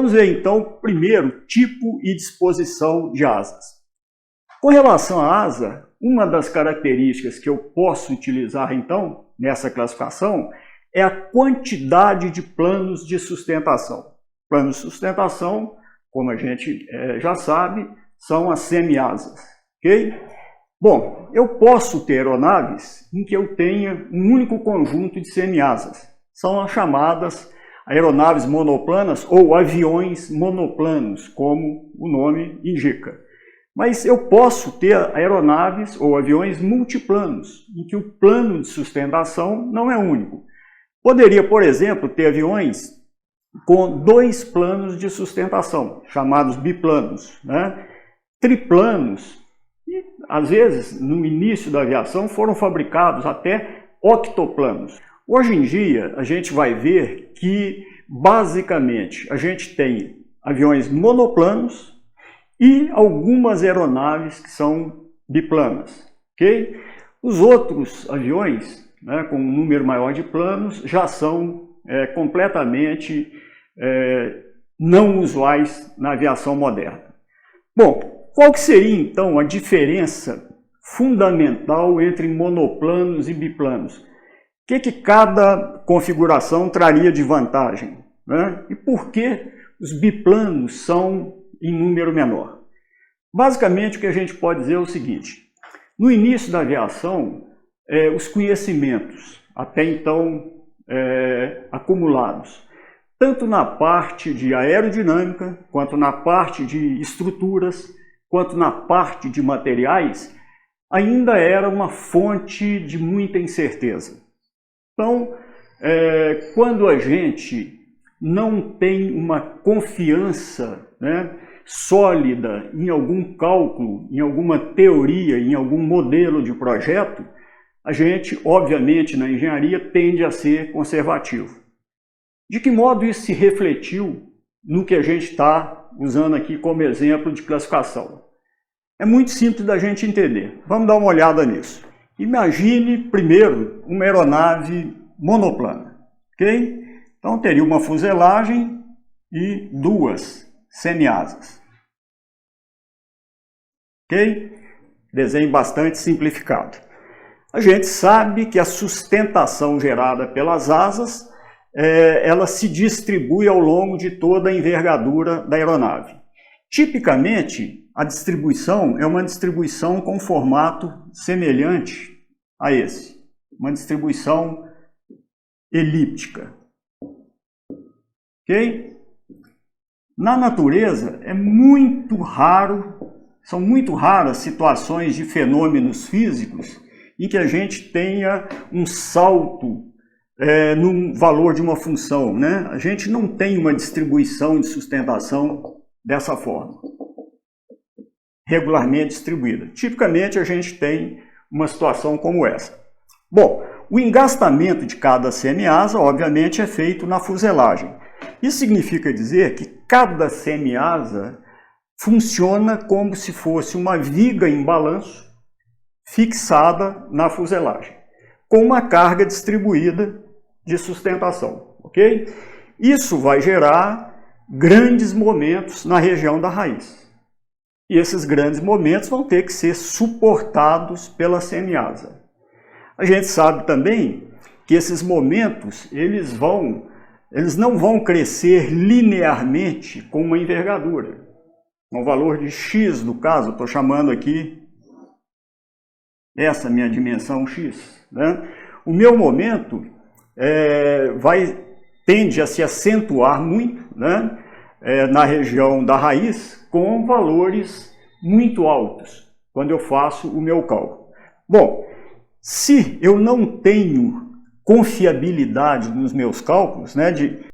vamos ver então primeiro tipo e disposição de asas. Com relação à asa, uma das características que eu posso utilizar então nessa classificação é a quantidade de planos de sustentação. Planos de sustentação, como a gente já sabe, são as semiasas, ok? Bom, eu posso ter aeronaves em que eu tenha um único conjunto de semiasas. São as chamadas aeronaves monoplanas ou aviões monoplanos, como o nome indica. Mas eu posso ter aeronaves ou aviões multiplanos, em que o plano de sustentação não é único. Poderia, por exemplo, ter aviões com 2 planos de sustentação, chamados biplanos, né? Triplanos, e às vezes, no início da aviação, foram fabricados até octoplanos. Hoje em dia, a gente vai ver que, basicamente, a gente tem aviões monoplanos e algumas aeronaves que são biplanas, ok? Os outros aviões, né, com um número maior de planos, já são completamente não usuais na aviação moderna. Bom, qual que seria então a diferença fundamental entre monoplanos e biplanos? O que cada configuração traria de vantagem, né? E por que os biplanos são em número menor? Basicamente, o que a gente pode dizer é o seguinte: no início da aviação, os conhecimentos, até então acumulados, tanto na parte de aerodinâmica, quanto na parte de estruturas, quanto na parte de materiais, ainda era uma fonte de muita incerteza. Então, quando a gente não tem uma confiança, né, sólida em algum cálculo, em alguma teoria, em algum modelo de projeto, a gente, obviamente, na engenharia, tende a ser conservativo. De que modo isso se refletiu no que a gente está usando aqui como exemplo de classificação? É muito simples da gente entender. Vamos dar uma olhada nisso. Imagine, primeiro, uma aeronave monoplana, ok? Então, teria uma fuselagem e 2 semiasas. Ok? Desenho bastante simplificado. A gente sabe que a sustentação gerada pelas asas, ela se distribui ao longo de toda a envergadura da aeronave. Tipicamente, a distribuição é uma distribuição com formato semelhante a esse. Uma distribuição elíptica. Ok? Na natureza, são muito raras situações de fenômenos físicos em que a gente tenha um salto no valor de uma função, né? A gente não tem uma distribuição de sustentação dessa forma, regularmente distribuída. Tipicamente, a gente tem uma situação como essa. Bom, o engastamento de cada semiasa, obviamente, é feito na fuselagem. Isso significa dizer que cada semiasa funciona como se fosse uma viga em balanço fixada na fuselagem, com uma carga distribuída de sustentação, ok? Isso vai gerar grandes momentos na região da raiz. E esses grandes momentos vão ter que ser suportados pela semiasa. A gente sabe também que esses momentos, eles não vão crescer linearmente com uma envergadura. Um valor de x, no caso, estou chamando aqui essa minha dimensão x, né? O meu momento tende a se acentuar muito, né, na região da raiz, com valores muito altos, quando eu faço o meu cálculo. Bom, se eu não tenho confiabilidade nos meus cálculos, né, de